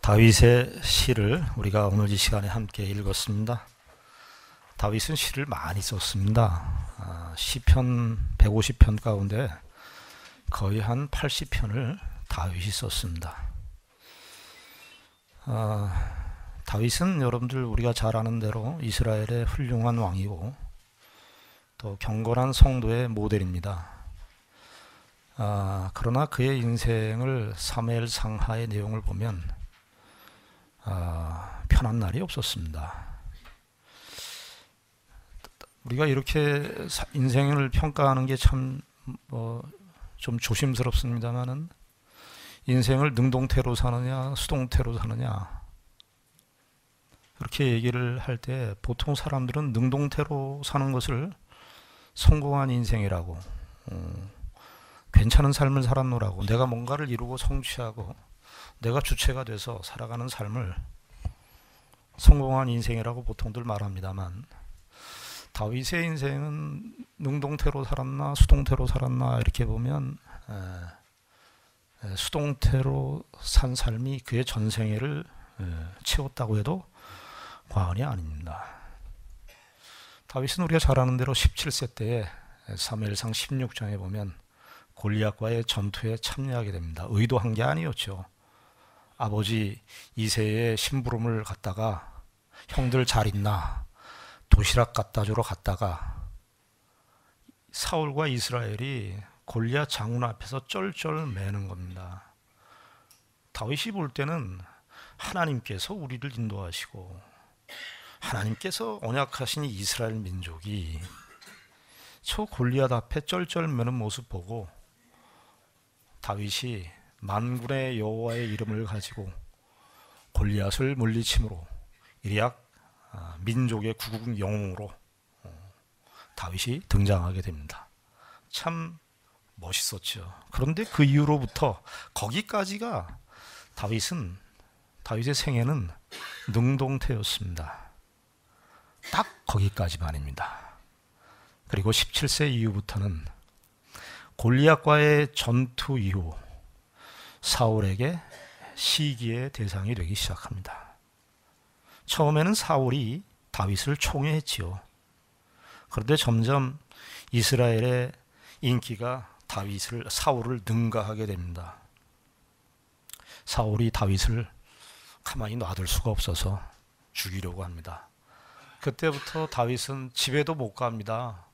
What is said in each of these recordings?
다윗의 시를 우리가 오늘 이 시간에 함께 읽었습니다. 다윗은 시를 많이 썼습니다. 시편 150편 가운데 거의 한 80편을 다윗이 썼습니다. 다윗은 여러분들 우리가 잘 아는 대로 이스라엘의 훌륭한 왕이고 또 경건한 성도의 모델입니다. 그러나 그의 인생을 사무엘 상하의 내용을 보면 편한 날이 없었습니다. 우리가 이렇게 인생을 평가하는 게 참 좀 조심스럽습니다만은 인생을 능동태로 사느냐 수동태로 사느냐 그렇게 얘기를 할 때 보통 사람들은 능동태로 사는 것을 성공한 인생이라고 괜찮은 삶을 살았노라고 내가 뭔가를 이루고 성취하고 내가 주체가 돼서 살아가는 삶을 성공한 인생이라고 보통들 말합니다만 다윗의 인생은 능동태로 살았나 수동태로 살았나 이렇게 보면 수동태로 산 삶이 그의 전생애를 채웠다고 해도 과언이 아닙니다. 다윗은 우리가 잘 아는 대로 17세 때에 사무엘상 16장에 보면 골리앗과의 전투에 참여하게 됩니다. 의도한 게 아니었죠. 아버지 이새의 심부름을 갔다가 형들 잘 있나 도시락 갖다 주러 갔다가 사울과 이스라엘이 골리앗 장군 앞에서 쩔쩔 매는 겁니다. 다윗이 볼 때는 하나님께서 우리를 인도하시고 하나님께서 언약하신 이스라엘 민족이 저 골리앗 앞에 쩔쩔 매는 모습 보고 다윗이 만군의 여호와의 이름을 가지고 골리앗을 물리침으로 이리약 민족의 구국 영웅으로 다윗이 등장하게 됩니다. 참 멋있었죠. 그런데 그 이후로부터 거기까지가 다윗의 생애는 능동태였습니다. 딱 거기까지만입니다. 그리고 17세 이후부터는 골리앗과의 전투 이후 사울에게 시기의 대상이 되기 시작합니다. 처음에는 사울이 다윗을 총애했지요. 그런데 점점 이스라엘의 인기가 사울을 능가하게 됩니다. 사울이 다윗을 가만히 놔둘 수가 없어서 죽이려고 합니다. 그때부터 다윗은 집에도 못 갑니다.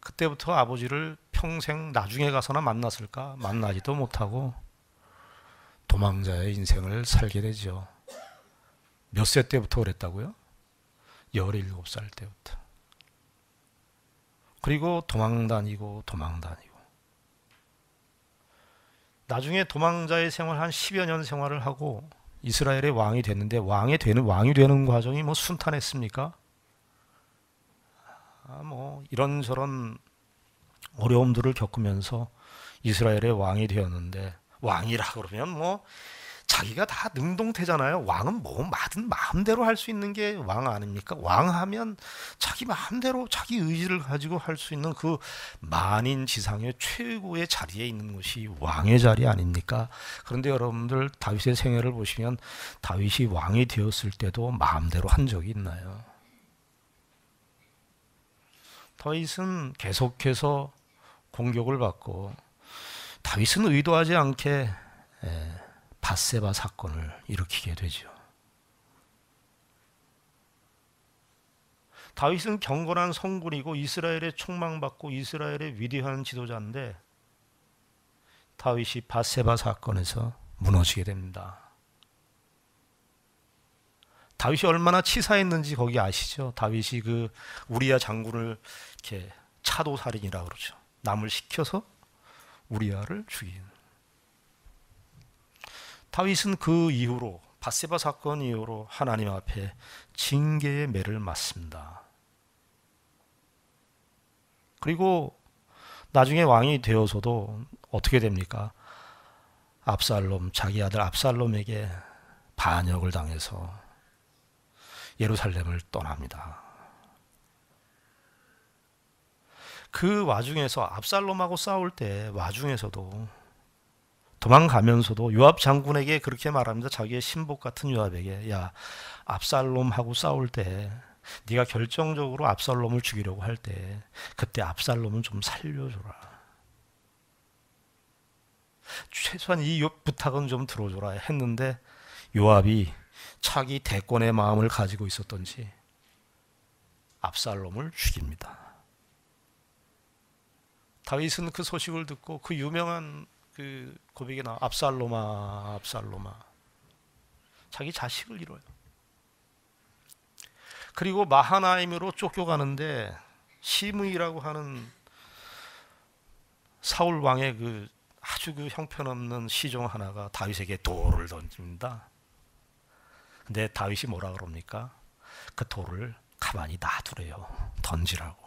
그때부터 아버지를 평생 나중에 가서나 만났을까? 만나지도 못하고 도망자의 인생을 살게 되죠. 몇 세 때부터 그랬다고요? 17살 때부터. 그리고 도망다니고 나중에 도망자의 생활 한 10여 년 생활을 하고 이스라엘의 왕이 됐는데 왕이 되는 과정이 뭐 순탄했습니까? 이런저런 어려움들을 겪으면서 이스라엘의 왕이 되었는데 왕이라 그러면 자기가 다 능동태잖아요. 왕은 뭐든 마음대로 할 수 있는 게 왕 아닙니까? 왕하면 자기 마음대로 자기 의지를 가지고 할 수 있는 그 만인지상의 최고의 자리에 있는 것이 왕의 자리 아닙니까? 그런데 여러분들 다윗의 생애를 보시면 다윗이 왕이 되었을 때도 마음대로 한 적이 있나요? 다윗은 계속해서 공격을 받고 다윗은 의도하지 않게 밧세바 사건을 일으키게 되죠. 다윗은 경건한 성군이고 이스라엘의 총망받고 이스라엘의 위대한 지도자인데 다윗이 밧세바 사건에서 무너지게 됩니다. 다윗이 얼마나 치사했는지 거기 아시죠? 다윗이 그 우리야 장군을 이렇게 차도살인이라고 그러죠. 남을 시켜서 우리야를 죽인. 다윗은 그 이후로 밧세바 사건 이후로 하나님 앞에 징계의 매를 맞습니다. 그리고 나중에 왕이 되어서도 어떻게 됩니까? 자기 아들 압살롬에게 반역을 당해서 예루살렘을 떠납니다. 그 와중에서 압살롬하고 싸울 때 와중에서도 도망가면서도 요압 장군에게 그렇게 말합니다. 자기의 신복 같은 요압에게, 야, 압살롬하고 싸울 때 네가 결정적으로 압살롬을 죽이려고 할 때 그때 압살롬은 좀 살려줘라. 최소한 이 부탁은 좀 들어줘라 했는데 요압이 자기 대권의 마음을 가지고 있었던지 압살롬을 죽입니다. 다윗은 그 소식을 듣고 그 유명한 그 고백이 나와, 압살롬아 압살롬아, 자기 자식을 잃어요. 그리고 마하나임으로 쫓겨가는데 시므이라고 하는 사울 왕의 그 아주 그 형편없는 시종 하나가 다윗에게 돌을 던집니다. 근데 다윗이 뭐라 그럽니까? 그 돌을 가만히 놔두래요. 던지라고.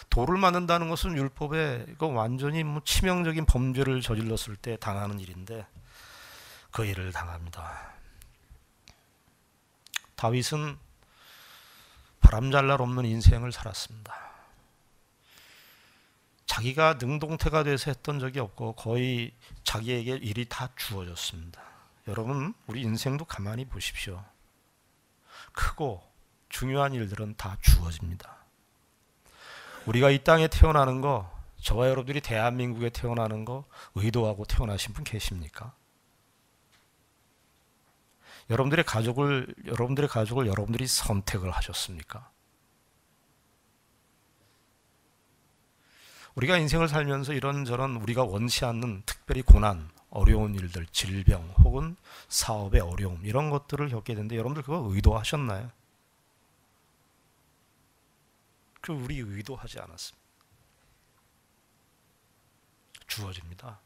돌을 맞는다는 것은 율법에 이거 완전히 뭐 치명적인 범죄를 저질렀을 때 당하는 일인데 그 일을 당합니다. 다윗은 바람잘 날 없는 인생을 살았습니다. 자기가 능동태가 돼서 했던 적이 없고 거의 자기에게 일이 다 주어졌습니다. 여러분, 우리 인생도 가만히 보십시오. 크고 중요한 일들은 다 주어집니다. 우리가 이 땅에 태어나는 거, 저와 여러분들이 대한민국에 태어나는 거 의도하고 태어나신 분 계십니까? 여러분들의 가족을 여러분들이 선택을 하셨습니까? 우리가 인생을 살면서 이런저런 우리가 원치 않는 특별히 고난, 어려운 일들, 질병 혹은 사업의 어려움 이런 것들을 겪게 되는데 여러분들 그거 의도하셨나요? 그 우리 의도하지 않았습니다. 주어집니다.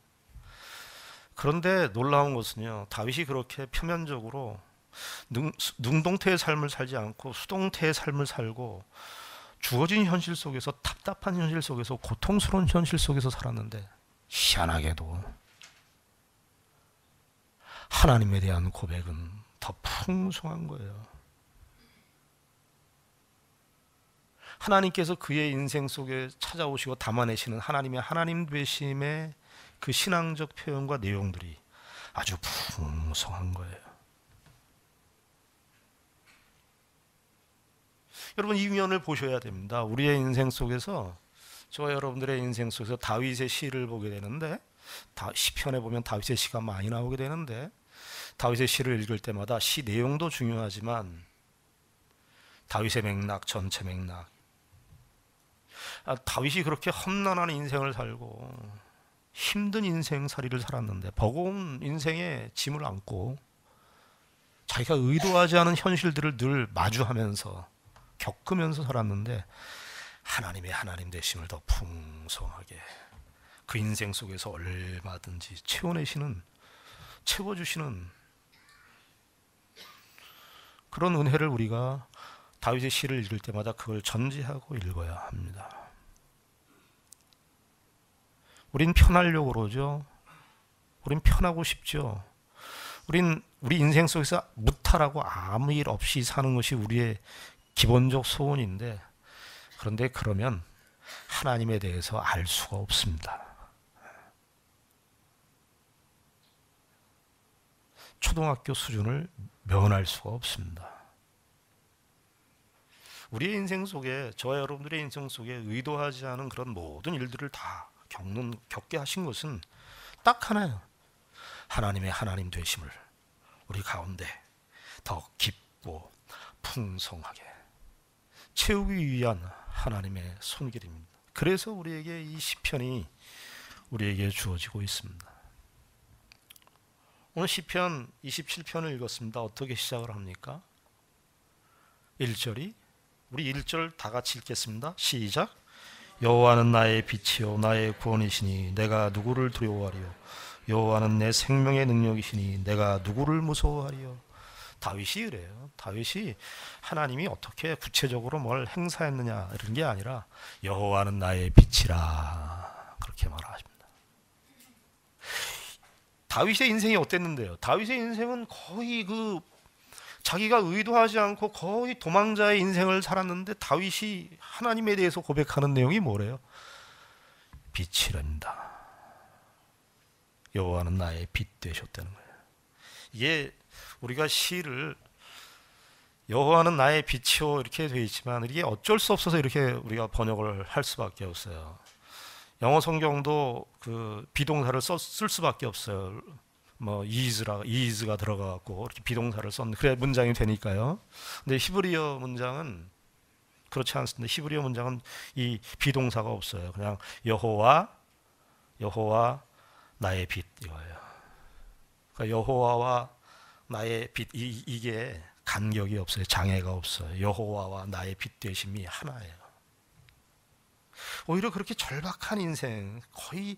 그런데 놀라운 것은요, 다윗이 그렇게 표면적으로 능동태의 삶을 살지 않고 수동태의 삶을 살고 주어진 현실 속에서, 답답한 현실 속에서, 고통스러운 현실 속에서 살았는데 희한하게도 하나님에 대한 고백은 더 풍성한 거예요. 하나님께서 그의 인생 속에 찾아오시고 담아내시는 하나님의 하나님 되심의 그 신앙적 표현과 내용들이 아주 풍성한 거예요. 여러분, 이 면을 보셔야 됩니다. 우리의 인생 속에서, 저와 여러분들의 인생 속에서 다윗의 시를 보게 되는데, 시편에 보면 다윗의 시가 많이 나오게 되는데, 다윗의 시를 읽을 때마다 시 내용도 중요하지만 다윗의 맥락, 전체 맥락, 다윗이 그렇게 험난한 인생을 살고 힘든 인생살이를 살았는데 버거운 인생의 짐을 안고 자기가 의도하지 않은 현실들을 늘 마주하면서 겪으면서 살았는데 하나님의 하나님 되심을 더 풍성하게 그 인생 속에서 얼마든지 채워주시는 그런 은혜를 우리가 다윗의 시를 읽을 때마다 그걸 전제하고 읽어야 합니다. 우린 편하려고 그러죠. 우린 편하고 싶죠. 우리 인생 속에서 무탈하고 아무 일 없이 사는 것이 우리의 기본적 소원인데, 그런데 그러면 하나님에 대해서 알 수가 없습니다. 초등학교 수준을 면할 수가 없습니다. 우리의 인생 속에, 저와 여러분들의 인생 속에 의도하지 않은 그런 모든 일들을 다 겪게 하신 것은 딱 하나예요. 하나님의 하나님 되심을 우리 가운데 더 깊고 풍성하게 채우기 위한 하나님의 손길입니다. 그래서 우리에게 이 시편이 우리에게 주어지고 있습니다. 오늘 시편 27편을 읽었습니다. 어떻게 시작을 합니까? 1절이, 우리 1절 다 같이 읽겠습니다. 시작. 여호와는 나의 빛이요 나의 구원이시니 내가 누구를 두려워하리요. 여호와는 내 생명의 능력이시니 내가 누구를 무서워하리요. 다윗이 그래요. 다윗이 하나님이 어떻게 구체적으로 뭘 행사했느냐 이런 게 아니라 여호와는 나의 빛이라 그렇게 말하십니다. 다윗의 인생이 어땠는데요? 다윗의 인생은 거의 자기가 의도하지 않고 거의 도망자의 인생을 살았는데 다윗이 하나님에 대해서 고백하는 내용이 뭐래요? 빛이랍니다. 여호와는 나의 빛 되셨다는 거예요. 이게 우리가 시를 여호와는 나의 빛이요 이렇게 되어 있지만 이게 어쩔 수 없어서 이렇게 우리가 번역을 할 수밖에 없어요. 영어 성경도 그 비동사를 쓸 수밖에 없어요. 뭐 is가 들어가 갖고 이렇게 비동사를 썼는데 그래야 문장이 되니까요. 근데 히브리어 문장은 그렇지 않습니다. 히브리어 문장은 이 비동사가 없어요. 그냥 여호와 나의 빛 이거예요. 그러니까 여호와와 나의 빛 이게 간격이 없어요. 장애가 없어요. 여호와와 나의 빛 되심이 하나예요. 오히려 그렇게 절박한 인생, 거의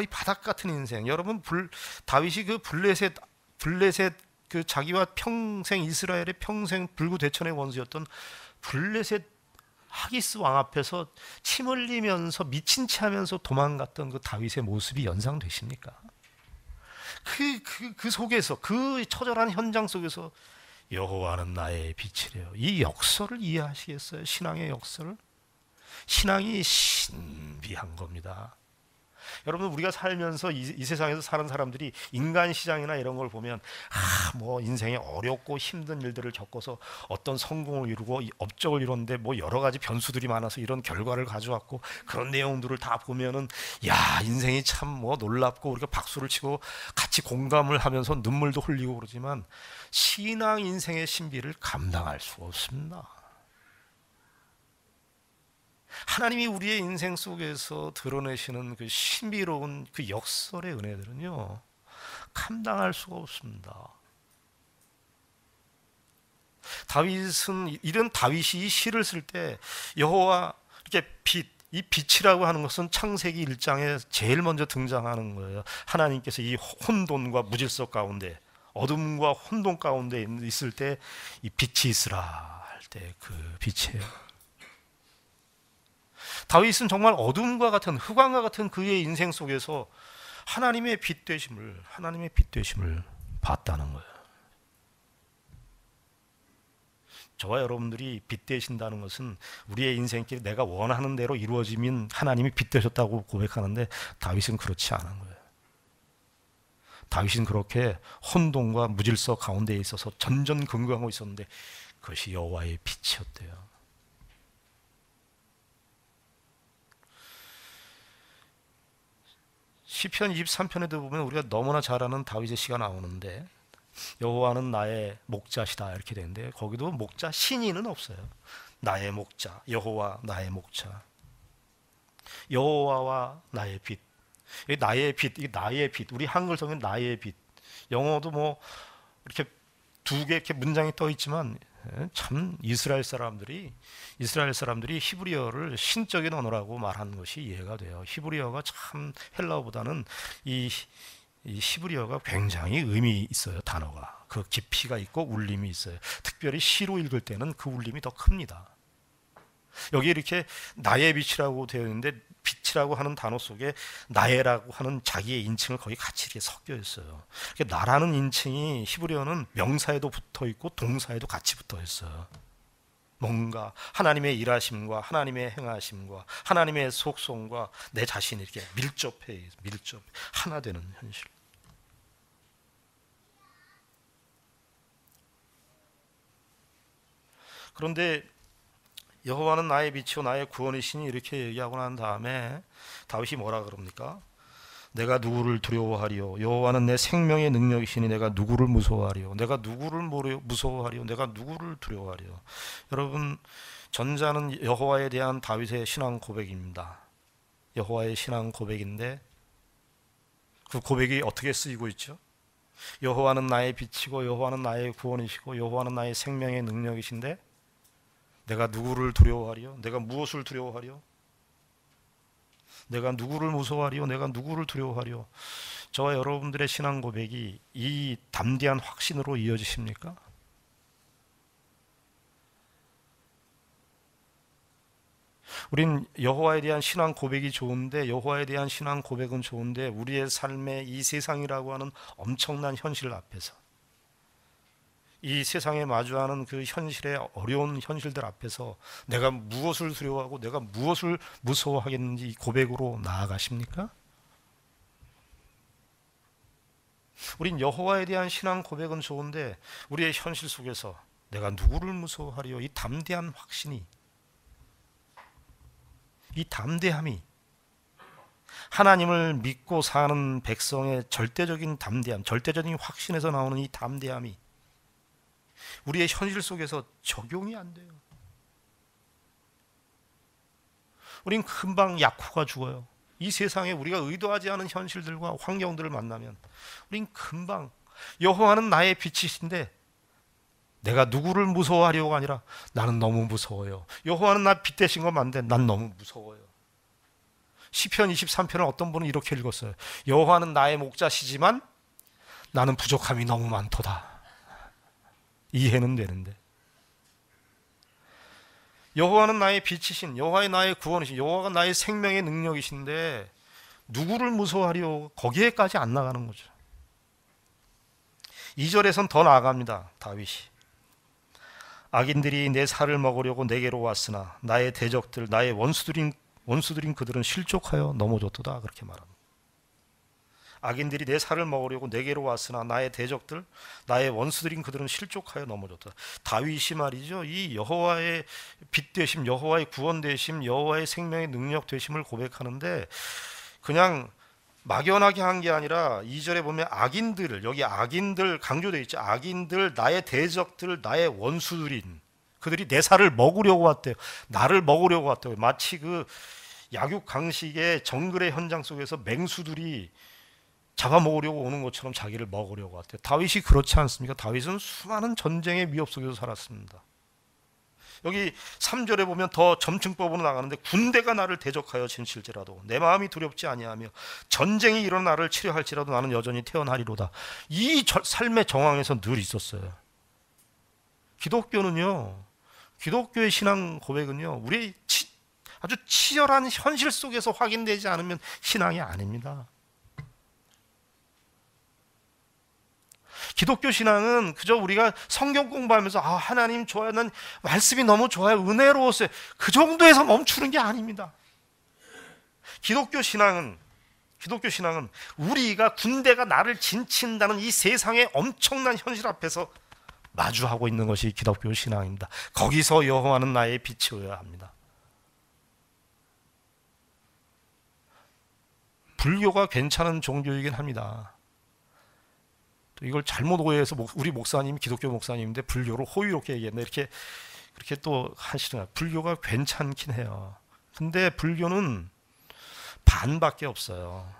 바닥 같은 인생. 여러분 다윗이 그 블레셋 그 자기와 평생 이스라엘의 평생 불구대천의 원수였던 블레셋 하기스 왕 앞에서 침 흘리면서 미친 채 하면서 도망갔던 그 다윗의 모습이 연상되십니까? 그 속에서 그 처절한 현장 속에서 여호와는 나의 빛이래요. 이 역설을 이해하시겠어요? 신앙의 역설을? 신앙이 신비한 겁니다. 여러분 우리가 살면서 이 세상에서 사는 사람들이 인간 시장이나 이런 걸 보면 뭐 인생에 어렵고 힘든 일들을 겪어서 어떤 성공을 이루고 업적을 이뤘는데 뭐 여러 가지 변수들이 많아서 이런 결과를 가져왔고 그런 내용들을 다 보면은 야 인생이 참 뭐 놀랍고 우리가 박수를 치고 같이 공감을 하면서 눈물도 흘리고 그러지만 신앙 인생의 신비를 감당할 수가 없습니다. 하나님이 우리의 인생 속에서 드러내시는 그 신비로운 그 역설의 은혜들은요 감당할 수가 없습니다. 다윗이 이 시를 쓸 때 여호와 이렇게 이 빛이라고 하는 것은 창세기 1장에 제일 먼저 등장하는 거예요. 하나님께서 이 혼돈과 무질서 가운데 어둠과 혼돈 가운데 있을 때 이 빛이 있으라 할 때 그 빛이에요. 다윗은 정말 어둠과 같은 흑암과 같은 그의 인생 속에서 하나님의 빛 되심을 봤다는 거예요. 저와 여러분들이 빛 되신다는 것은 우리의 인생길 내가 원하는 대로 이루어지면 하나님이 빛 되셨다고 고백하는데 다윗은 그렇지 않은 거예요. 다윗은 그렇게 혼돈과 무질서 가운데 있어서 전전긍긍하고 있었는데 그것이 여호와의 빛이었대요. 시편 23편에도 보면 우리가 너무나 잘 아는 다윗의 시가 나오는데 여호와는 나의 목자시다 이렇게 되는데 거기도 목자 신인은 없어요. 나의 목자 여호와 나의 목자 여호와와 나의 빛. 나의 빛 우리 한글 성은 나의 빛. 영어도 뭐 이렇게 두 개 이렇게 문장이 떠 있지만 참 이스라엘 사람들이 히브리어를 신적인 언어라고 말하는 것이 이해가 돼요. 히브리어가 참 헬라어보다는 이 히브리어가 굉장히 의미 있어요. 단어가 그 깊이가 있고 울림이 있어요. 특별히 시로 읽을 때는 그 울림이 더 큽니다. 여기 이렇게 나의 빛이라고 되어 있는데 빛이라고 하는 단어 속에 나의라고 하는 자기의 인칭을 거의 같이 이렇게 섞여 있어요. 나라는 인칭이 히브리어는 명사에도 붙어 있고 동사에도 같이 붙어 있어요. 뭔가 하나님의 일하심과 하나님의 행하심과 하나님의 속성과 내 자신이 이렇게 밀접 하나 되는 현실. 그런데 여호와는 나의 빛이요 나의 구원이시니 이렇게 얘기하고 난 다음에 다윗이 뭐라 그럽니까? 내가 누구를 두려워하리요? 여호와는 내 생명의 능력이시니 내가 누구를 무서워하리요? 내가 누구를 무서워하리요? 내가 누구를 두려워하리요? 여러분 전자는 여호와에 대한 다윗의 신앙 고백입니다. 여호와의 신앙 고백인데 그 고백이 어떻게 쓰이고 있죠? 여호와는 나의 빛이고 여호와는 나의 구원이시고 여호와는 나의 생명의 능력이신데 내가 누구를 두려워하리요? 내가 무엇을 두려워하리요? 내가 누구를 무서워하리요? 내가 누구를 두려워하리요? 저와 여러분들의 신앙 고백이 이 담대한 확신으로 이어지십니까? 우린 여호와에 대한 신앙 고백이 좋은데 여호와에 대한 신앙 고백은 좋은데 우리의 삶의 이 세상이라고 하는 엄청난 현실 앞에서 이 세상에 마주하는 그 현실의 어려운 현실들 앞에서 내가 무엇을 두려워하고 내가 무엇을 무서워하겠는지 이 고백으로 나아가십니까? 우린 여호와에 대한 신앙 고백은 좋은데 우리의 현실 속에서 내가 누구를 무서워하리요? 이 담대한 확신이, 이 담대함이 하나님을 믿고 사는 백성의 절대적인 담대함, 절대적인 확신에서 나오는 이 담대함이 우리의 현실 속에서 적용이 안 돼요. 우린 금방 약호가 죽어요. 이 세상에 우리가 의도하지 않은 현실들과 환경들을 만나면 우린 금방, 여호와는 나의 빛이신데 내가 누구를 무서워하려고 아니라 나는 너무 무서워요. 여호와는 나 빛 되신 거 맞는데 난 너무 무서워요. 시편 23편을 어떤 분은 이렇게 읽었어요. 여호와는 나의 목자시지만 나는 부족함이 너무 많도다. 이해는 되는데 여호와는 나의 빛이신, 여호와의 나의 구원이신, 여호와가 나의 생명의 능력이신데 누구를 무서워하리요? 거기에까지 안 나가는 거죠. 2절에선 더 나아갑니다. 다윗이 악인들이 내 살을 먹으려고 내게로 왔으나 나의 대적들, 나의 원수들인 그들은 실족하여 넘어졌도다. 그렇게 말합니다. 악인들이 내 살을 먹으려고 내게로 왔으나 나의 대적들, 나의 원수들인 그들은 실족하여 넘어졌다. 다윗이 말이죠, 이 여호와의 빛 되심, 여호와의 구원 되심, 여호와의 생명의 능력 되심을 고백하는데 그냥 막연하게 한 게 아니라 2절에 보면 악인들, 여기 악인들 강조되어 있죠. 악인들, 나의 대적들, 나의 원수들인 그들이 내 살을 먹으려고 왔대요. 나를 먹으려고 왔대요. 마치 그 약육 강식의 정글의 현장 속에서 맹수들이 잡아먹으려고 오는 것처럼 자기를 먹으려고 왔대요. 다윗이 그렇지 않습니까? 다윗은 수많은 전쟁의 위협 속에서 살았습니다. 여기 3절에 보면 더 점층법으로 나가는데 군대가 나를 대적하여 진칠지라도 내 마음이 두렵지 아니하며 전쟁이 일어나 나를 치료할지라도 나는 여전히 태어나리로다. 이 삶의 정황에서 늘 있었어요. 기독교는요, 기독교의 신앙 고백은요, 우리의 아주 치열한 현실 속에서 확인되지 않으면 신앙이 아닙니다. 기독교 신앙은 그저 우리가 성경 공부하면서 하나님 좋아요, 난 말씀이 너무 좋아요, 은혜로웠어요, 그 정도에서 멈추는 게 아닙니다. 기독교 신앙은 우리가 군대가 나를 진친다는 이 세상의 엄청난 현실 앞에서 마주하고 있는 것이 기독교 신앙입니다. 거기서 여호와는 나의 빛이어야 합니다. 불교가 괜찮은 종교이긴 합니다. 또 이걸 잘못 오해해서 우리 목사님이 기독교 목사님인데 불교를 호의롭게 얘기했네, 그렇게 또 하시더라고요. 불교가 괜찮긴 해요. 근데 불교는 반밖에 없어요.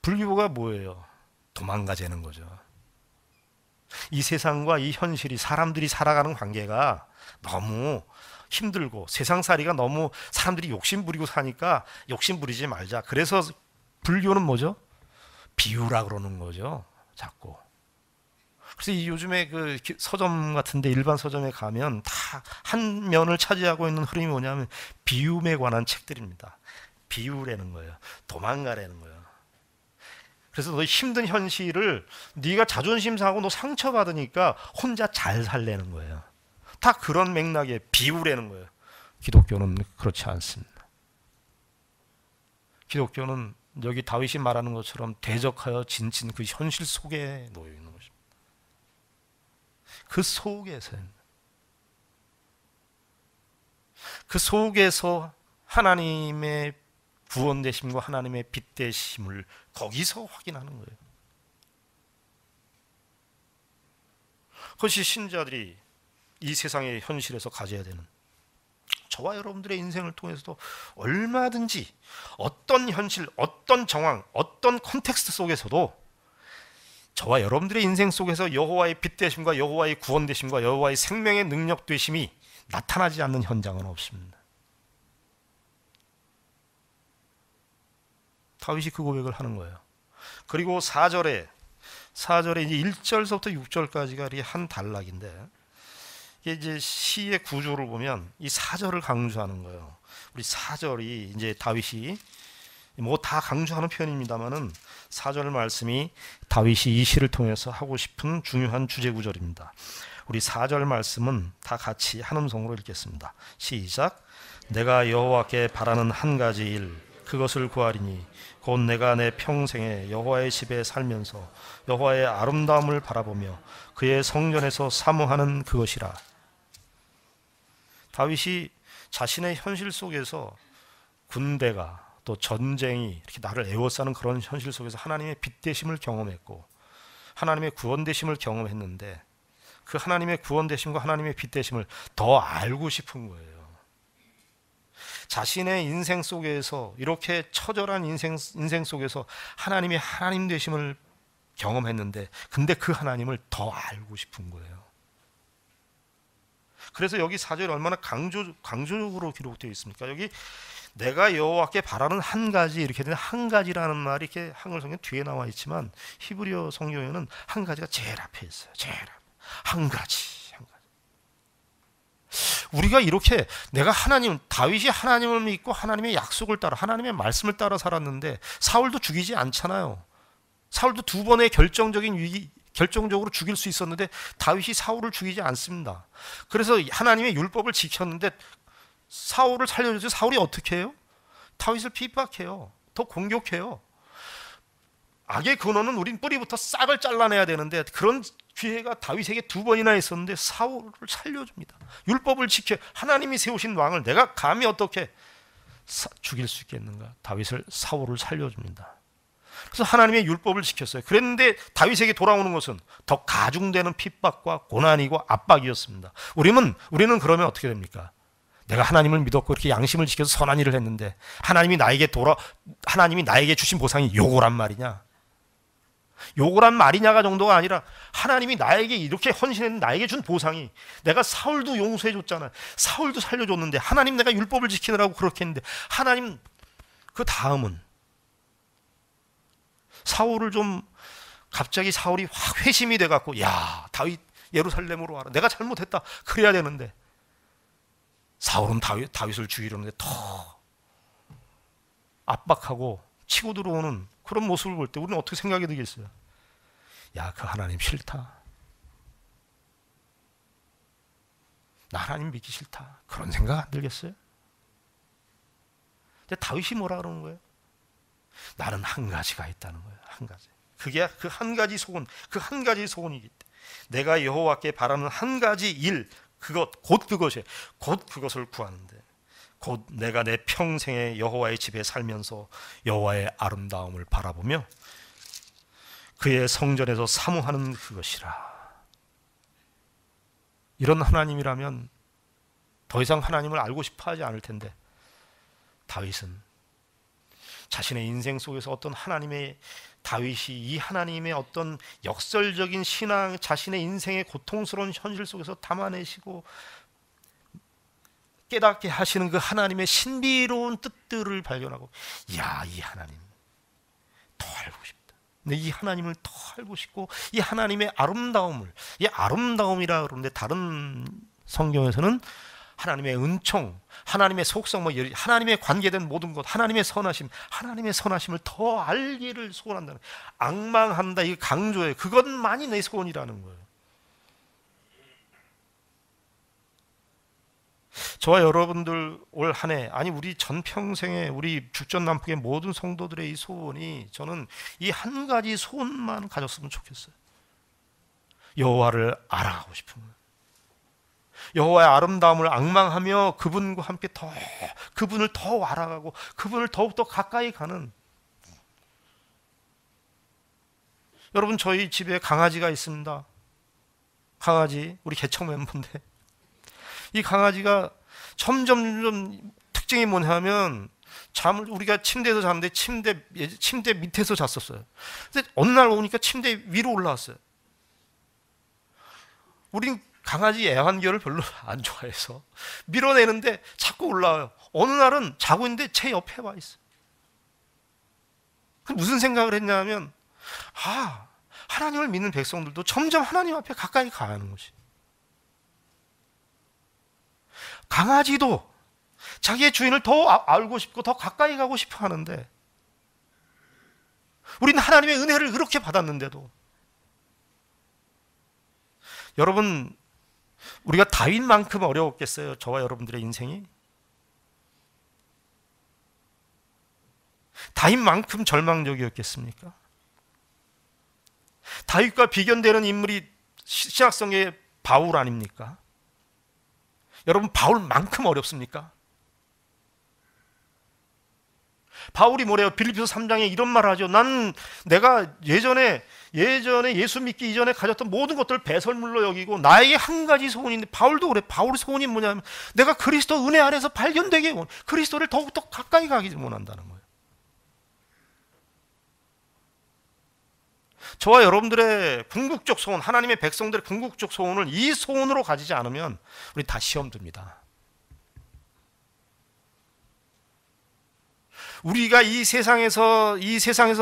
불교가 뭐예요? 도망가자는 거죠. 이 세상과 이 현실이, 사람들이 살아가는 관계가 너무 힘들고 세상살이가 너무 사람들이 욕심부리고 사니까 욕심부리지 말자. 그래서 불교는 뭐죠? 비유라 그러는 거죠, 자꾸. 그래서 이 요즘에 그 서점 같은데, 일반 서점에 가면 다 한 면을 차지하고 있는 흐름이 뭐냐면 비움에 관한 책들입니다. 비유라는 거예요. 도망가라는 거예요. 그래서 너 힘든 현실을 네가 자존심 상하고 너 상처받으니까 혼자 잘 살라는 거예요. 다 그런 맥락에 비유라는 거예요. 기독교는 그렇지 않습니다. 기독교는 여기 다윗이 말하는 것처럼 대적하여 진친 그 현실 속에 놓여 있는 것입니다. 그 속에서 하나님의 구원되심과 하나님의 빛되심을 거기서 확인하는 거예요. 그것이 신자들이 이 세상의 현실에서 가져야 되는, 저와 여러분들의 인생을 통해서도 얼마든지 어떤 현실, 어떤 정황, 어떤 컨텍스트 속에서도 저와 여러분들의 인생 속에서 여호와의 빛 되심과 여호와의 구원 되심과 여호와의 생명의 능력 되심이 나타나지 않는 현장은 없습니다. 다윗이 그 고백을 하는 거예요. 그리고 4절에 이제 1절서부터 6절까지가 한 단락인데, 이게 이제 시의 구조를 보면 이 4절을 강조하는 거예요. 우리 4절이 이제 다윗이 뭐 다 강조하는 표현입니다만은 4절 말씀이 다윗이 이 시를 통해서 하고 싶은 중요한 주제 구절입니다. 우리 4절 말씀은 다 같이 한 음성으로 읽겠습니다. 시작. 내가 여호와께 바라는 한 가지 일, 그것을 구하리니 곧 내가 내 평생에 여호와의 집에 살면서 여호와의 아름다움을 바라보며 그의 성전에서 사모하는 그것이라. 다윗이 자신의 현실 속에서 군대가 또 전쟁이 이렇게 나를 에워싸는 그런 현실 속에서 하나님의 빛되심을 경험했고 하나님의 구원되심을 경험했는데 그 하나님의 구원되심과 하나님의 빛되심을 더 알고 싶은 거예요. 자신의 인생 속에서 이렇게 처절한 인생 속에서 하나님의 하나님 되심을 경험했는데 근데 그 하나님을 더 알고 싶은 거예요. 그래서 여기 4절에 얼마나 강조적으로 기록되어 있습니까? 여기 내가 여호와께 바라는 한 가지 이렇게 되는 한 가지라는 말이 이렇게 한글 성경 뒤에 나와 있지만 히브리어 성경에는 한 가지가 제일 앞에 있어요. 제일 앞에. 한 가지. 우리가 이렇게 내가 다윗이 하나님을 믿고 하나님의 약속을 따라 하나님의 말씀을 따라 살았는데 사울도 죽이지 않잖아요. 사울도 두 번의 결정적으로 죽일 수 있었는데 다윗이 사울을 죽이지 않습니다. 그래서 하나님의 율법을 지켰는데 사울을 살려줘서 사울이 어떻게 해요? 다윗을 핍박해요. 더 공격해요. 악의 근원은 우린 뿌리부터 싹을 잘라내야 되는데 그런 기회가 다윗에게 두 번이나 있었는데 사울을 살려줍니다. 율법을 지켜 하나님이 세우신 왕을 내가 감히 어떻게 죽일 수 있겠는가? 사울을 살려줍니다. 그래서 하나님의 율법을 지켰어요. 그랬는데 다윗에게 돌아오는 것은 더 가중되는 핍박과 고난이고 압박이었습니다. 우리는 그러면 어떻게 됩니까? 내가 하나님을 믿었고 이렇게 양심을 지켜서 선한 일을 했는데 하나님이 나에게 주신 보상이 요거란 말이냐? 요거란 말이냐가 정도가 아니라 하나님이 나에게 이렇게 헌신했는데 나에게 준 보상이 내가 사울도 용서해 줬잖아. 사울도 살려줬는데 하나님 내가 율법을 지키느라고 그렇게 했는데 하나님 그 다음은 갑자기 사울이 확 회심이 돼갖고 야 다윗 예루살렘으로 와라. 내가 잘못했다. 그래야 되는데 사울은 다윗을 죽이려는데 더 압박하고 치고 들어오는 그런 모습을 볼 때 우리는 어떻게 생각이 들겠어요? 야, 그 하나님 싫다. 나 하나님 믿기 싫다. 그런 생각 안 들겠어요? 근데 다윗이 뭐라 그러는 거예요? 나는 한 가지가 있다는 거예요. 한 가지. 그게 그 한 가지 소원, 그 한 가지 소원이기 때문에 내가 여호와께 바라는 한 가지 일, 곧 그것을 구하는데 곧 내가 내 평생에 여호와의 집에 살면서 여호와의 아름다움을 바라보며 그의 성전에서 사모하는 그것이라. 이런 하나님이라면 더 이상 하나님을 알고 싶어 하지 않을 텐데 다윗은 자신의 인생 속에서 다윗이 이 하나님의 어떤 역설적인 신앙, 자신의 인생의 고통스러운 현실 속에서 담아내시고 깨닫게 하시는 그 하나님의 신비로운 뜻들을 발견하고 이 하나님 더 알고 싶다. 근데 이 하나님을 더 알고 싶고 이 하나님의 이 아름다움이라 그러는데 다른 성경에서는 하나님의 은총, 하나님의 속성, 하나님의 관계된 모든 것, 하나님의 선하심을 더 알기를 소원한다는, 앙망한다, 이 강조해. 그것만이 내 소원이라는 거예요. 저와 여러분들 올 한 해, 우리 전평생에 우리 죽전남북의 모든 성도들의 이 소원이, 저는 이 한 가지 소원만 가졌으면 좋겠어요. 여호와를 알아가고 싶은 거예요. 여호와의 아름다움을 앙망하며 그분과 함께 그분을 더 알아가고 그분을 더욱더 가까이 가는. 여러분, 저희 집에 강아지가 있습니다. 강아지, 우리 개척 멤버인데 이 강아지가 점점 특징이 뭐냐면, 우리가 침대에서 잤는데 침대 밑에서 잤었어요. 근데 어느 날 오니까 침대 위로 올라왔어요. 우린 강아지 애완견을 별로 안 좋아해서 밀어내는데 자꾸 올라와요. 어느 날은 자고 있는데 제 옆에 와 있어요. 무슨 생각을 했냐면, 하나님을 믿는 백성들도 점점 하나님 앞에 가까이 가는 것이. 강아지도 자기의 주인을 더 알고 싶고 더 가까이 가고 싶어 하는데, 우리는 하나님의 은혜를 그렇게 받았는데도, 여러분, 우리가 다윗만큼 어려웠겠어요? 저와 여러분들의 인생이? 다윗만큼 절망적이었겠습니까? 다윗과 비견되는 인물이 신약성의 바울 아닙니까? 여러분, 바울만큼 어렵습니까? 바울이 뭐래요? 빌립보서 3장에 이런 말을 하죠. 나는 내가 예전에 예수 믿기 이전에 가졌던 모든 것들을 배설물로 여기고 나에게 한 가지 소원이 있는데, 바울도 그래. 바울의 소원이 뭐냐면 내가 그리스도 은혜 안에서 발견되게 원, 그리스도를 더욱더 가까이 가기 원한다는 거예요. 저와 여러분들의 궁극적 소원, 하나님의 백성들의 궁극적 소원을 이 소원으로 가지지 않으면 우리 다 시험 듭니다. 우리가 이 세상에서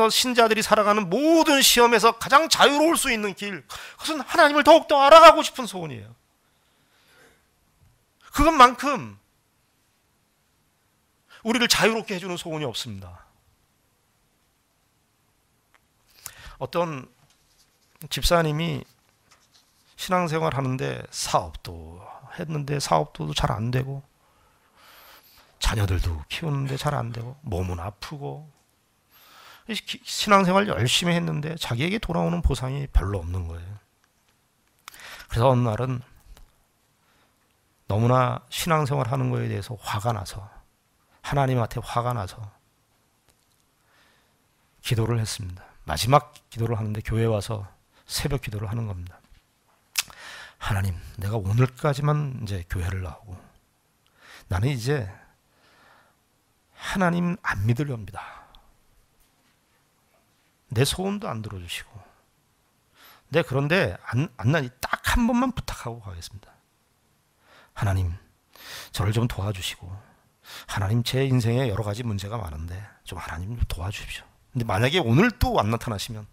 신자들이 살아가는 모든 시험에서 가장 자유로울 수 있는 길, 그것은 하나님을 더욱더 알아가고 싶은 소원이에요. 그것만큼 우리를 자유롭게 해주는 소원이 없습니다. 어떤 집사님이 신앙생활 하는데 사업도 했는데 사업도 잘 안 되고, 자녀들도 키우는데 잘 안 되고, 몸은 아프고, 신앙생활 열심히 했는데 자기에게 돌아오는 보상이 별로 없는 거예요. 그래서 어느 날은 너무나 신앙생활 하는 거에 대해서 화가 나서, 하나님한테 화가 나서 기도를 했습니다. 마지막 기도를 하는데 교회에 와서 새벽 기도를 하는 겁니다. 하나님, 내가 오늘까지만 이제 교회를 나오고 나는 이제 하나님 안 믿으렵니다. 내 소원도 안 들어주시고, 네, 그런데 난 딱 한 번만 부탁하고 가겠습니다. 하나님, 저를 좀 도와주시고, 하나님 제 인생에 여러 가지 문제가 많은데 좀 하나님 좀 도와주십시오. 근데 만약에 오늘 또 안 나타나시면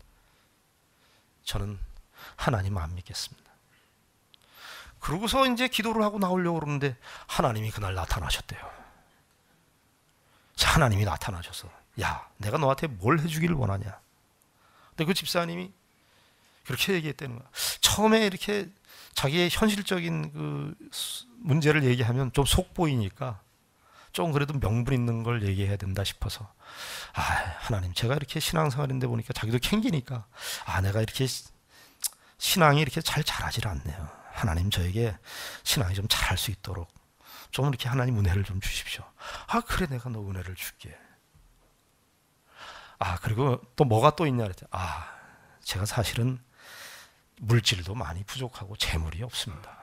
저는 하나님 안 믿겠습니다. 그러고서 이제 기도를 하고 나오려고 그러는데 하나님이 그날 나타나셨대요. 하나님이 나타나셔서, 야, 내가 너한테 뭘 해주기를 원하냐. 근데 그 집사님이 그렇게 얘기했다는 거야. 처음에 이렇게 자기의 현실적인 그 문제를 얘기하면 좀 속 보이니까 좀 그래도 명분 있는 걸 얘기해야 된다 싶어서, 하나님, 제가 이렇게 신앙생활인데 보니까 자기도 캥기니까, 내가 이렇게 신앙이 이렇게 잘 자라질 않네요. 하나님, 저에게 신앙이 좀 잘할 수 있도록 좀 이렇게 하나님 은혜를 좀 주십시오. 그래, 내가 너 은혜를 줄게. 그리고 또 뭐가 또 있냐 그랬더니, 제가 사실은 물질도 많이 부족하고 재물이 없습니다.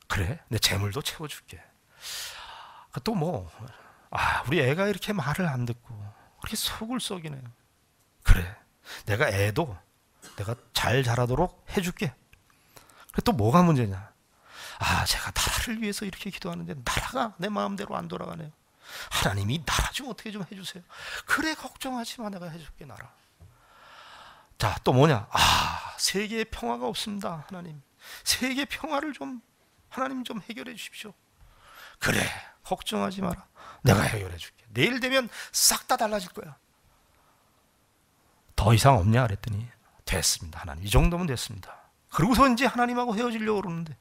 그래, 내 재물도 채워줄게. 또 뭐, 우리 애가 이렇게 말을 안 듣고 그렇게 속을 썩이네요. 그래, 내가 애도 내가 잘 자라도록 해줄게. 그래, 또 뭐가 문제냐? 제가 나라를 위해서 이렇게 기도하는데 나라가 내 마음대로 안 돌아가네요. 하나님이 나라 좀 어떻게 좀 해주세요. 그래, 걱정하지 마, 내가 해줄게, 나라. 자, 또 뭐냐? 세계의 평화가 없습니다. 하나님, 세계 평화를 좀 하나님 좀 해결해 주십시오. 그래, 걱정하지 마라, 내가 해결해 줄게. 내일 되면 싹 다 달라질 거야. 더 이상 없냐 그랬더니, 됐습니다, 하나님, 이 정도면 됐습니다. 그러고서 이제 하나님하고 헤어지려고 그러는데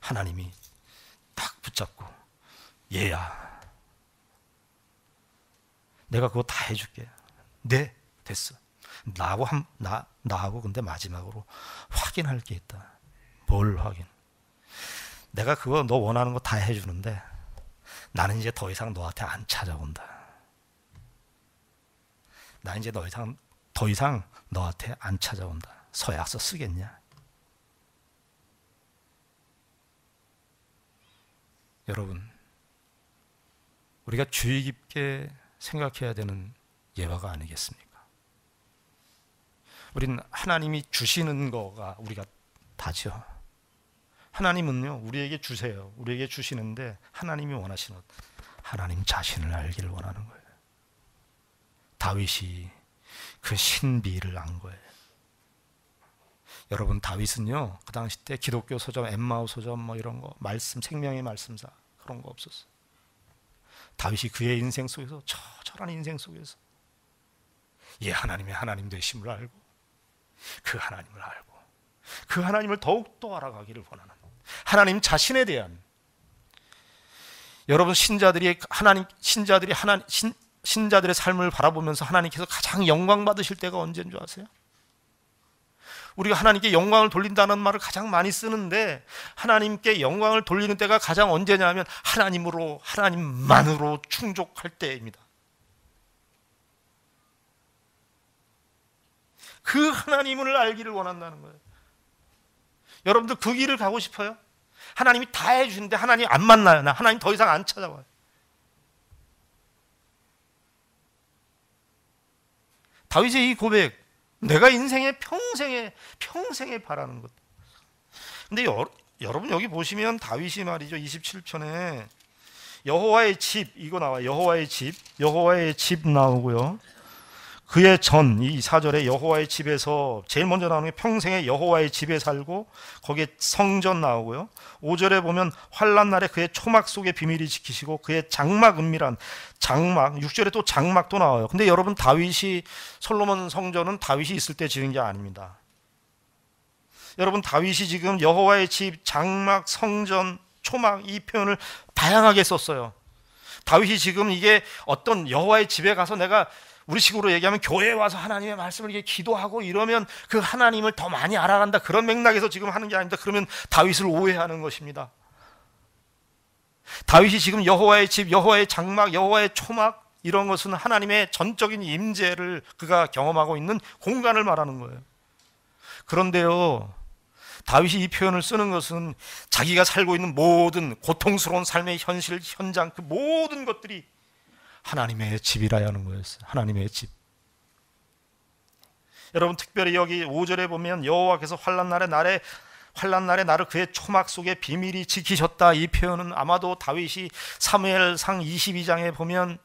하나님이 딱 붙잡고, 얘야, 내가 그거 다 해줄게. 네, 됐어. 나하고 근데 마지막으로 확인할 게 있다. 뭘 확인? 내가 그거 너 원하는 거 다 해주는데 나는 이제 더 이상 너한테 안 찾아온다. 나 이제 더 이상 너한테 안 찾아온다. 서약서 쓰겠냐? 여러분, 우리가 주의 깊게 생각해야 되는 예화가 아니겠습니까? 우리는 하나님이 주시는 거가 우리가 다죠. 하나님은요, 우리에게 주세요. 우리에게 주시는데 하나님이 원하시는 것, 하나님 자신을 알기를 원하는 거예요. 다윗이 그 신비를 안 거예요. 여러분, 다윗은요, 그 당시 때 기독교 서점, 엠마오 서점 뭐 이런 거, 말씀, 생명의 말씀사 그런 거 없었어요. 다윗이 그의 인생 속에서, 처절한 인생 속에서 하나님의 하나님 되심을 알고, 그 하나님을 알고, 그 하나님을 더욱더 알아가기를 원하는 하나님 자신에 대한, 여러분, 신자들이 신자들의 삶을 바라보면서 하나님께서 가장 영광 받으실 때가 언제인 줄 아세요? 우리가 하나님께 영광을 돌린다는 말을 가장 많이 쓰는데 하나님께 영광을 돌리는 때가 가장 언제냐면 하나님으로, 하나님만으로 충족할 때입니다. 그 하나님을 알기를 원한다는 거예요. 여러분들 그 길을 가고 싶어요? 하나님이 다 해주시는데 하나님 안 만나요. 나 하나님 더 이상 안 찾아와요. 다윗의 이 고백, 내가 인생의 평생에 바라는 것. 근데 여러분 여기 보시면 다윗이 말이죠, 27편에 여호와의 집, 이거 나와요. 여호와의 집 나오고요. 그의 전, 이 4절에 여호와의 집에서 제일 먼저 나오는 게 평생에 여호와의 집에 살고 거기에 성전 나오고요. 5절에 보면 환난 날에 그의 초막 속에 비밀이 지키시고 그의 장막, 은밀한 장막, 6절에 또 장막도 나와요. 근데 여러분 다윗이, 솔로몬 성전은 다윗이 있을 때 지은 게 아닙니다. 여러분 다윗이 지금 여호와의 집, 장막, 성전, 초막 이 표현을 다양하게 썼어요. 다윗이 지금 이게 어떤 여호와의 집에 가서 내가 우리 식으로 얘기하면 교회에 와서 하나님의 말씀을 이렇게 기도하고 이러면 그 하나님을 더 많이 알아간다, 그런 맥락에서 지금 하는 게 아닙니다. 그러면 다윗을 오해하는 것입니다. 다윗이 지금 여호와의 집, 여호와의 장막, 여호와의 초막 이런 것은 하나님의 전적인 임재를 그가 경험하고 있는 공간을 말하는 거예요. 그런데요, 다윗이 이 표현을 쓰는 것은 자기가 살고 있는 모든 고통스러운 삶의 현실, 현장, 그 모든 것들이 하나님의 집이라 하는 거였어요. 하나님의 집. 여러분 특별히 여기 5절에 보면 여호와께서 환난 날에 나를 그의 초막 속에 비밀히 지키셨다. 이 표현은 아마도 다윗이 사무엘상 22장에 보면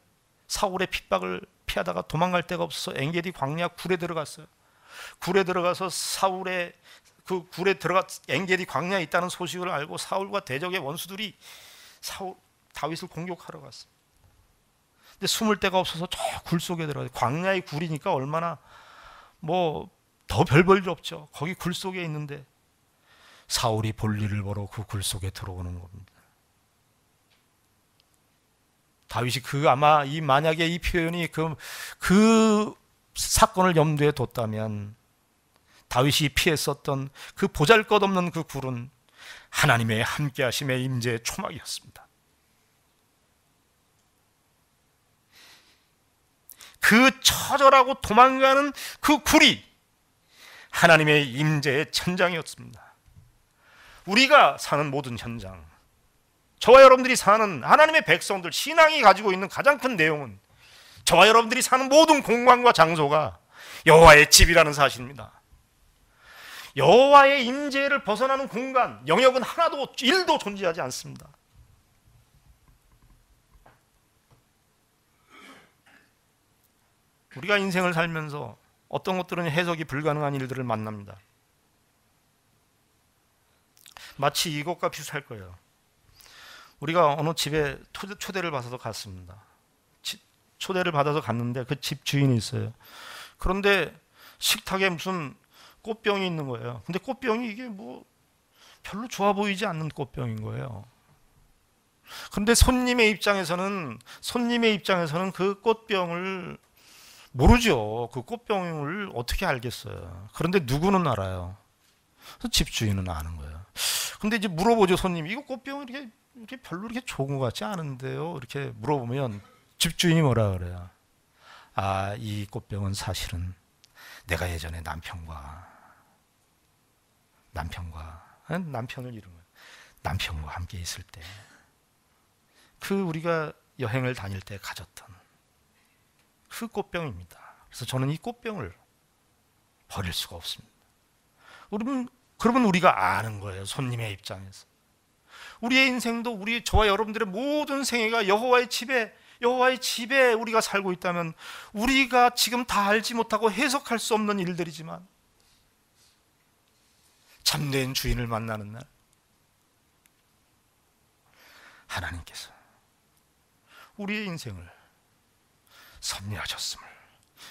사울의 핍박을 피하다가 도망갈 데가 없어서 엔게디 광야 굴에 들어갔어요. 굴에 들어가서 사울의 그 굴에 들어가 엔게디 광야에 있다는 소식을 알고 사울과 대적의 원수들이 다윗을 공격하러 갔어요. 근데 숨을 데가 없어서 저 굴 속에 들어가요. 광야의 굴이니까 얼마나 뭐 더 별 볼 일 없죠. 거기 굴 속에 있는데 사울이 볼일을 보러 그 굴 속에 들어오는 겁니다. 다윗이 아마 만약에 이 표현이 그 사건을 염두에 뒀다면 다윗이 피했었던 그 보잘것없는 그 굴은 하나님의 함께하심의 임재의 초막이었습니다. 그 처절하고 도망가는 그 굴이 하나님의 임재의 천장이었습니다. 우리가 사는 모든 현장, 저와 여러분들이 사는 하나님의 백성들, 신앙이 가지고 있는 가장 큰 내용은 저와 여러분들이 사는 모든 공간과 장소가 여호와의 집이라는 사실입니다. 여호와의 임재를 벗어나는 공간, 영역은 하나도 1도 존재하지 않습니다. 우리가 인생을 살면서 어떤 것들은 해석이 불가능한 일들을 만납니다. 마치 이것과 비슷할 거예요. 우리가 어느 집에 초대를 받아서 갔습니다. 초대를 받아서 갔는데 그 집 주인이 있어요. 그런데 식탁에 무슨 꽃병이 있는 거예요. 근데 꽃병이 이게 뭐 별로 좋아 보이지 않는 꽃병인 거예요. 그런데 손님의 입장에서는 그 꽃병을 모르죠. 그 꽃병을 어떻게 알겠어요. 그런데 누구는 알아요. 집주인은 아는 거예요. 근데 이제 물어보죠, 손님. 이거 꽃병이 이렇게 별로 이렇게 좋은 것 같지 않은데요. 이렇게 물어보면 집주인이 뭐라 그래요. 아, 이 꽃병은 사실은 내가 예전에 남편을 잃은 거예요. 남편과 함께 있을 때 우리가 여행을 다닐 때 가졌던 그 꽃병입니다. 그래서 저는 이 꽃병을 버릴 수가 없습니다. 그러면 우리가 아는 거예요. 손님의 입장에서. 우리의 인생도 저와 여러분들의 모든 생애가 여호와의 집에 우리가 살고 있다면 우리가 지금 다 알지 못하고 해석할 수 없는 일들이지만 참된 주인을 만나는 날 하나님께서 우리의 인생을 섭리하셨음을,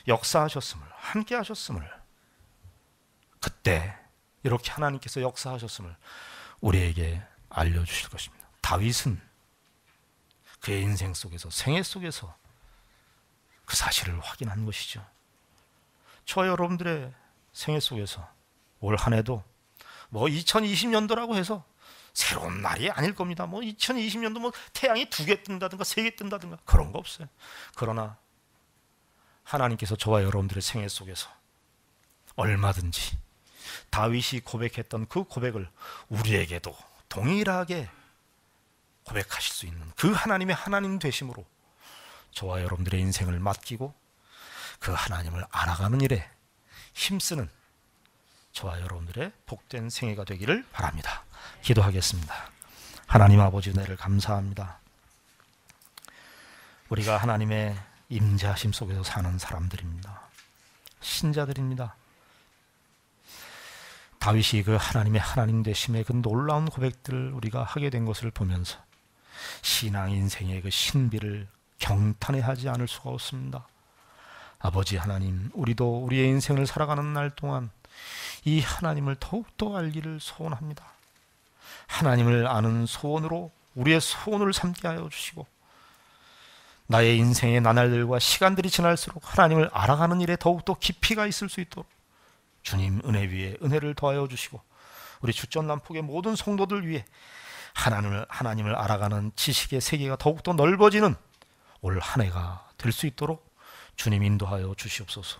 역사하셨음을, 함께 하셨음을, 그때 이렇게 하나님께서 역사하셨음을 우리에게 알려주실 것입니다. 다윗은 그의 인생 속에서, 생애 속에서 그 사실을 확인한 것이죠. 저와 여러분들의 생애 속에서 올 한 해도 뭐 2020년도라고 해서 새로운 날이 아닐 겁니다. 뭐 2020년도 뭐 태양이 2개 뜬다든가 3개 뜬다든가 그런 거 없어요. 그러나 하나님께서 저와 여러분들의 생애 속에서 얼마든지 다윗이 고백했던 그 고백을 우리에게도 동일하게 고백하실 수 있는 그 하나님의 하나님 되심으로 저와 여러분들의 인생을 맡기고 그 하나님을 알아가는 일에 힘쓰는 저와 여러분들의 복된 생애가 되기를 바랍니다. 기도하겠습니다. 하나님 아버지 은혜를 감사합니다. 우리가 하나님의 임재하심 속에서 사는 사람들입니다. 신자들입니다. 다윗이 그 하나님의 하나님 되심의 그 놀라운 고백들을 우리가 하게 된 것을 보면서 신앙 인생의 그 신비를 경탄해하지 않을 수가 없습니다. 아버지 하나님, 우리도 우리의 인생을 살아가는 날 동안 이 하나님을 더욱더 알기를 소원합니다. 하나님을 아는 소원으로 우리의 소원을 삼게 하여 주시고 나의 인생의 나날들과 시간들이 지날수록 하나님을 알아가는 일에 더욱더 깊이가 있을 수 있도록 주님 은혜 위에 은혜를 더하여 주시고 우리 주전남북의 모든 성도들 위해 하나님을 알아가는 지식의 세계가 더욱더 넓어지는 올 한 해가 될 수 있도록 주님 인도하여 주시옵소서.